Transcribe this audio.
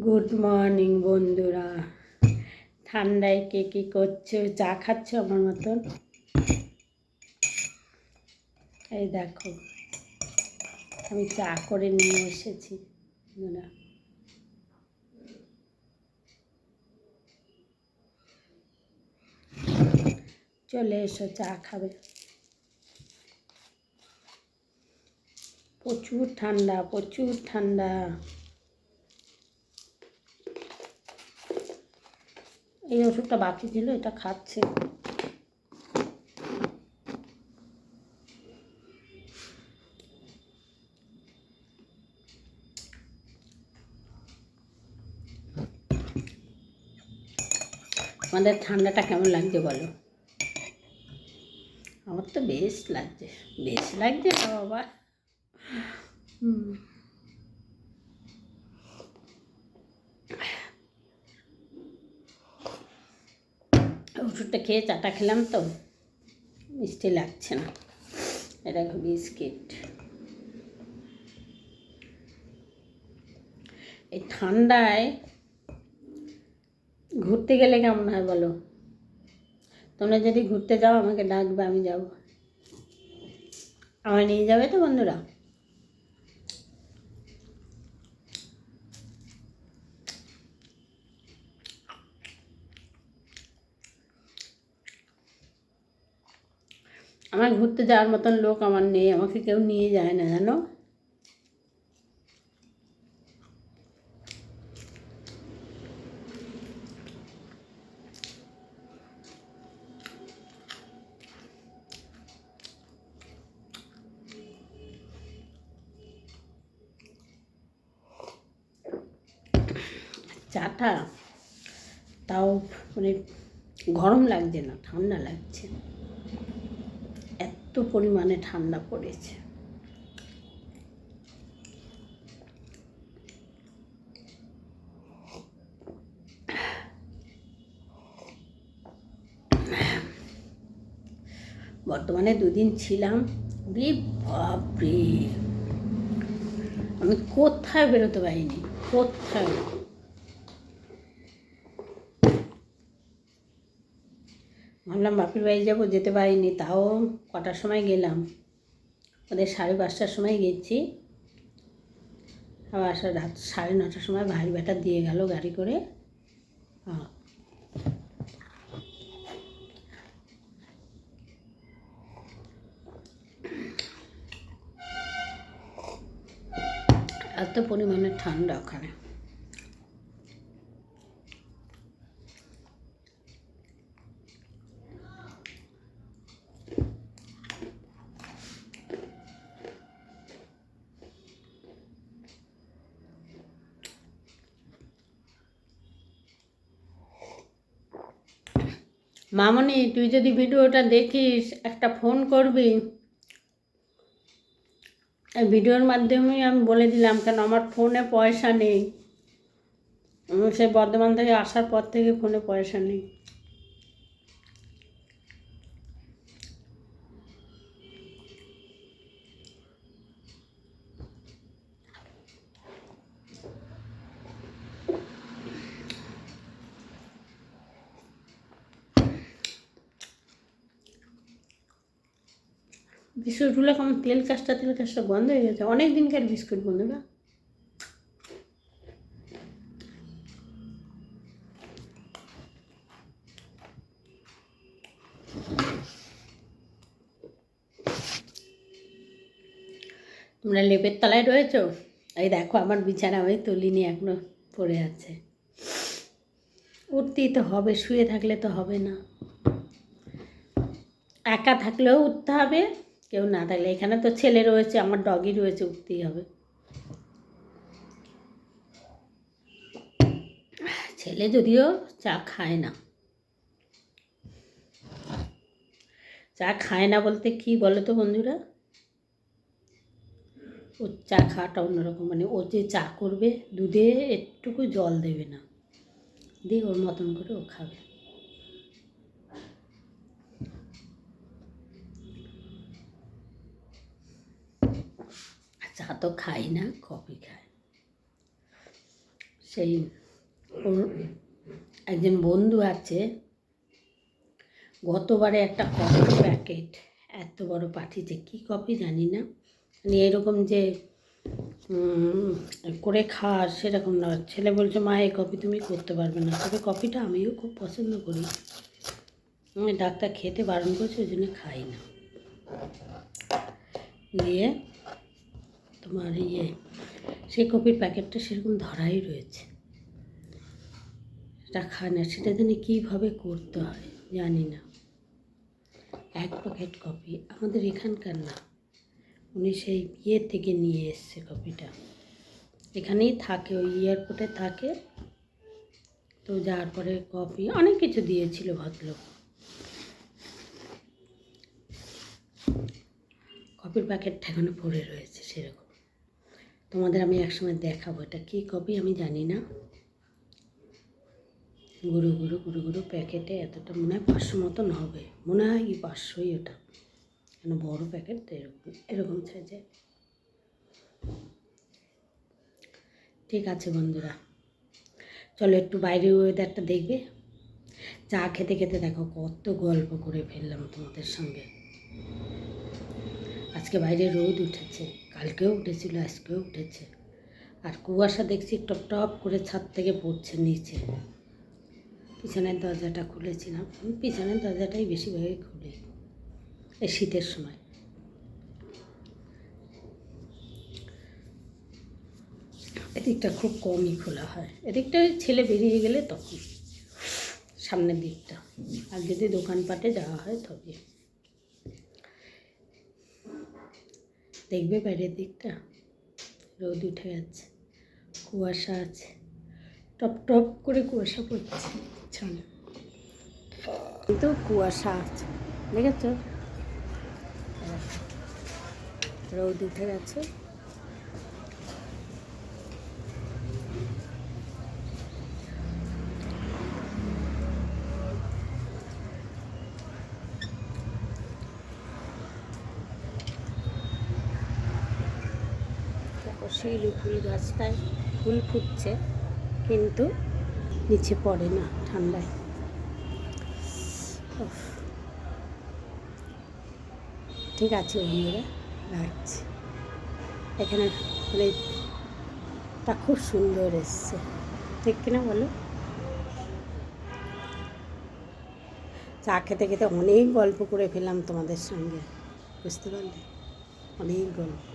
Good morning বন্ধুরা। ঠান্ডায় কে কী করছো? চা খাচ্ছ আমার মতন? এই দেখো, আমি চা করে নিয়ে এসেছি বন্ধুরা। চলে এসো, চা খাবে। প্রচুর ঠান্ডা, প্রচুর ঠান্ডা। এই ওষুধটা বাকি ছিল, এটা খাচ্ছে। আমাদের ঠান্ডাটা কেমন লাগছে বলো? আমার তো বেশ লাগছে, বেশ লাগছে না বাবা। ওষুধটা খেয়ে চাটা খেলাম তো মিষ্টি লাগছে না। এটা বিস্কিট। এই ঠান্ডায় ঘুরতে গেলে কেমন হয় বলো? তোমরা যদি ঘুরতে যাও আমাকে ডাকবে, আমি যাব। আমায় নিয়ে যাবে তো বন্ধুরা? আমার ঘুরতে যাওয়ার মতন লোক আমার নেই, আমাকে কেউ নিয়ে যায় না জানো। চাটা তাও মানে গরম লাগছে না, ঠান্ডা লাগছে। এত পরিমাণে ঠান্ডা পড়েছে। বর্তমানে দুদিন ছিলাম, বাপরে আমি কোথায় বেরোতে পারিনি, কোথায়। ভাবলাম বাপির বাড়ি যাবো, যেতে পারিনি। তাও কটার সময় গেলাম, ওদের 5:30টার সময় গেছি। আবার রাত 9:30টার সময় ভাই বেটা দিয়ে গেল গাড়ি করে। এত পরিমাণে ঠান্ডা ওখানে। মামনি, তুই যদি ভিডিওটা দেখিস একটা ফোন করবি। এই ভিডিওর মাধ্যমেই আমি বলে দিলাম, কেন আমার ফোনে পয়সা নেই। আমি সেই বর্ধমান থেকে আসার পর থেকে ফোনে পয়সা নেই। বিস্কুটগুলো কেমন তেল কাজটা বন্ধ হয়ে গেছে। অনেক দিনকার বিস্কুট বন্ধুরা। তোমরা লেপের তলায় রয়েছো? এই দেখো আমার বিছানা আমি তুলিনি, এখনো পড়ে আছে। উঠতেই তো হবে, শুয়ে থাকলে তো হবে না। একা থাকলেও উঠতে হবে, কেউ না থাকলে। এখানে তো ছেলে রয়েছে, আমার ডগি রয়েছে, উঠতেই হবে। ছেলে যদিও চা খায় না। চা খায় না বলতে কি বলো তো বন্ধুরা, ও চা খাওয়াটা অন্যরকম। মানে ও যে চা করবে, দুধে একটুকু জল দেবে না, দিয়ে ওর মতন করে ও খাবে। চা তো খাই না, কফি খায়। সেই ওর একজন বন্ধু আছে, গতবারে একটা কফির প্যাকেট এত বড় পাঠিয়েছে, কী কফি জানি না, মানে এরকম যে করে খাওয়ার সেরকম না। ছেলে বলছে মা এই কফি তুমি করতে পারবে না, তবে কফিটা আমিও খুব পছন্দ করি, ডাক্তার খেতে বারণ করেছে ওই জন্য খাই না। দিয়ে তোমার সেই কফির প্যাকেটটা সেরকম ধরাই রয়েছে, এটা খায় না, সেটা জানি কীভাবে করতে হয় জানি না। এক প্যাকেট কফি, আমাদের এখানকার না, উনি সেই থেকে নিয়ে এসছে কফিটা, এখানেই থাকে, ওই এয়ারপোর্টে থাকে। তো যাওয়ার পরে কফি অনেক কিছু দিয়েছিল ভদ্রলোক। কফির প্যাকেটটা এখানে পড়ে রয়েছে সেরকম, তোমাদের আমি একসময় দেখাবো। এটা কী কফি আমি জানি না, গুঁড়ো গুঁড়ো গুঁড়ো গুঁড়ো প্যাকেটে এতটা মনে হয় 500 মতন হবে, মনে হয় কি 500ই ওটা, কেন বড়ো প্যাকেট তো এরকম এরকম সাইজে। ঠিক আছে বন্ধুরা, চলো একটু বাইরের ওয়েদারটা দেখবে। চা খেতে খেতে দেখো কত গল্প করে ফেললাম তোমাদের সঙ্গে। আজকে বাইরে রোদ উঠেছে, কালকেও উঠেছিল, আজকেও উঠেছে, আর কুয়াশা দেখছি টপ টপ করে ছাদ থেকে পড়ছে নিচে। পিছনের দরজাটা খুলেছিলাম, পিছনের দরজাটাই বেশিরভাগই খুলি এই শীতের সময়। এদিকটা খুব কমই খোলা হয়, এদিকটা ছেলে বেরিয়ে গেলে তখন, সামনের দিকটা, আর যদি দোকানপাটে যাওয়া হয় তবে। দেখবে বাইরের দিকটা রোদ উঠে যাচ্ছে, কুয়াশা আছে, টপ টপ করে কুয়াশা পড়ছে ছানে, কিন্তু কুয়াশা আছে, দেখেছ রোদ উঠে গেছে। শিউলি ফুল গাছটায় ফুল ফুটছে, কিন্তু নিচে পড়ে না ঠান্ডায়। ঠিক আছে বন্ধুরা, রাখছি। এখানে ফুলটা খুব সুন্দর এসছে, ঠিক কিনা বলো? চা খেতে খেতে অনেক গল্প করে ফেললাম তোমাদের সঙ্গে, বুঝতে পারলে, অনেক গল্প।